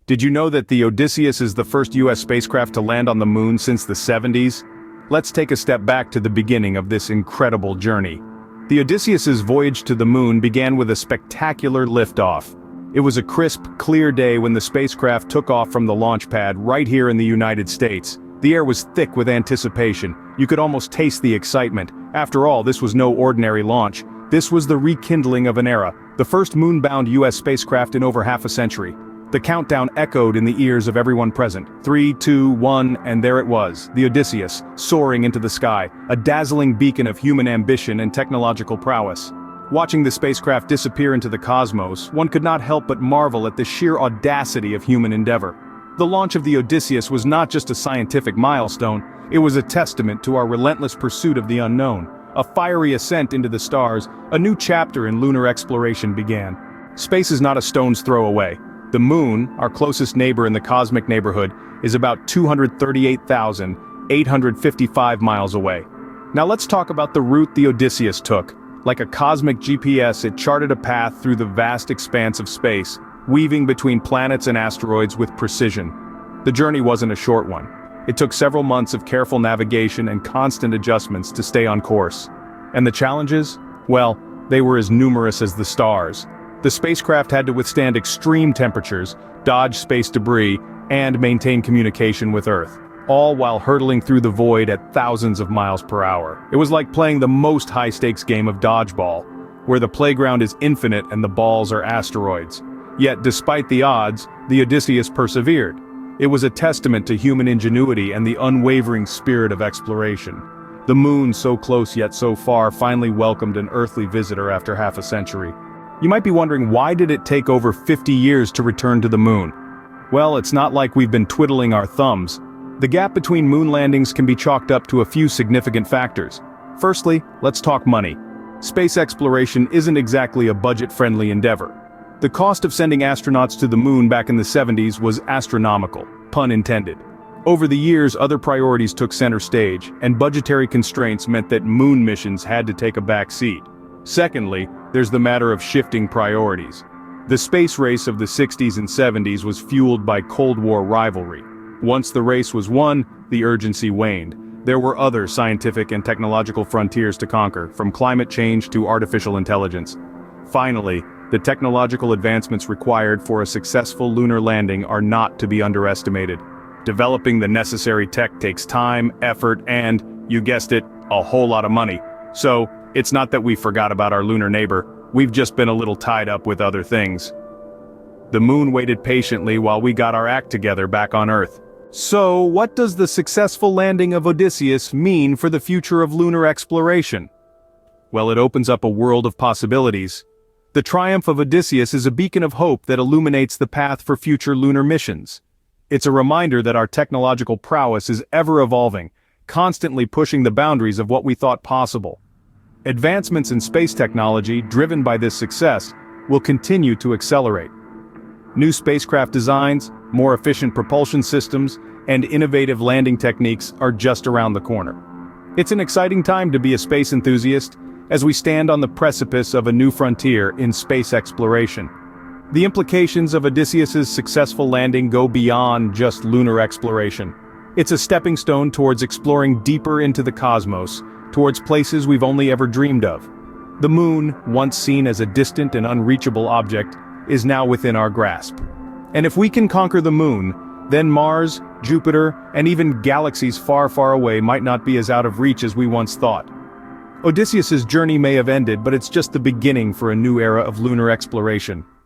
Did you know that the Odysseys is the first US spacecraft to land on the moon since the 70s? Let's take a step back to the beginning of this incredible journey. The Odysseys' voyage to the moon began with a spectacular liftoff. It was a crisp, clear day when the spacecraft took off from the launch pad right here in the United States. The air was thick with anticipation. You could almost taste the excitement. After all, this was no ordinary launch. This was the rekindling of an era, the first moon-bound US spacecraft in over half a century. The countdown echoed in the ears of everyone present. 3, 2, 1, and there it was, the Odysseys, soaring into the sky, a dazzling beacon of human ambition and technological prowess. Watching the spacecraft disappear into the cosmos, one could not help but marvel at the sheer audacity of human endeavor. The launch of the Odysseys was not just a scientific milestone, it was a testament to our relentless pursuit of the unknown. A fiery ascent into the stars, a new chapter in lunar exploration began. Space is not a stone's throw away. The moon, our closest neighbor in the cosmic neighborhood, is about 238,855 miles away. Now let's talk about the route the Odysseys took. Like a cosmic GPS, it charted a path through the vast expanse of space, weaving between planets and asteroids with precision. The journey wasn't a short one. It took several months of careful navigation and constant adjustments to stay on course. And the challenges? Well, they were as numerous as the stars. The spacecraft had to withstand extreme temperatures, dodge space debris, and maintain communication with Earth, all while hurtling through the void at thousands of miles per hour. It was like playing the most high-stakes game of dodgeball, where the playground is infinite and the balls are asteroids. Yet, despite the odds, the Odysseys persevered. It was a testament to human ingenuity and the unwavering spirit of exploration. The moon, so close yet so far, finally welcomed an earthly visitor after half a century. You might be wondering, why did it take over 50 years to return to the moon? Well, it's not like we've been twiddling our thumbs. The gap between moon landings can be chalked up to a few significant factors. Firstly, let's talk money. Space exploration isn't exactly a budget-friendly endeavor. The cost of sending astronauts to the moon back in the 70s was astronomical, pun intended. Over the years, other priorities took center stage, and budgetary constraints meant that moon missions had to take a back seat. Secondly, there's the matter of shifting priorities. The space race of the 60s and 70s was fueled by Cold War rivalry. Once the race was won, the urgency waned. There were other scientific and technological frontiers to conquer, from climate change to artificial intelligence. Finally, the technological advancements required for a successful lunar landing are not to be underestimated. Developing the necessary tech takes time, effort, and, you guessed it, a whole lot of money. So, it's not that we forgot about our lunar neighbor, we've just been a little tied up with other things. The moon waited patiently while we got our act together back on Earth. So, what does the successful landing of Odysseus mean for the future of lunar exploration? Well, it opens up a world of possibilities. The triumph of Odysseus is a beacon of hope that illuminates the path for future lunar missions. It's a reminder that our technological prowess is ever evolving, constantly pushing the boundaries of what we thought possible. Advancements in space technology, driven by this success, will continue to accelerate. New spacecraft designs, more efficient propulsion systems, and innovative landing techniques are just around the corner. It's an exciting time to be a space enthusiast, as we stand on the precipice of a new frontier in space exploration. The implications of Odysseus' successful landing go beyond just lunar exploration. It's a stepping stone towards exploring deeper into the cosmos, towards places we've only ever dreamed of. The moon, once seen as a distant and unreachable object, is now within our grasp. And if we can conquer the moon, then Mars, Jupiter, and even galaxies far, far away might not be as out of reach as we once thought. Odysseus' journey may have ended, but it's just the beginning for a new era of lunar exploration.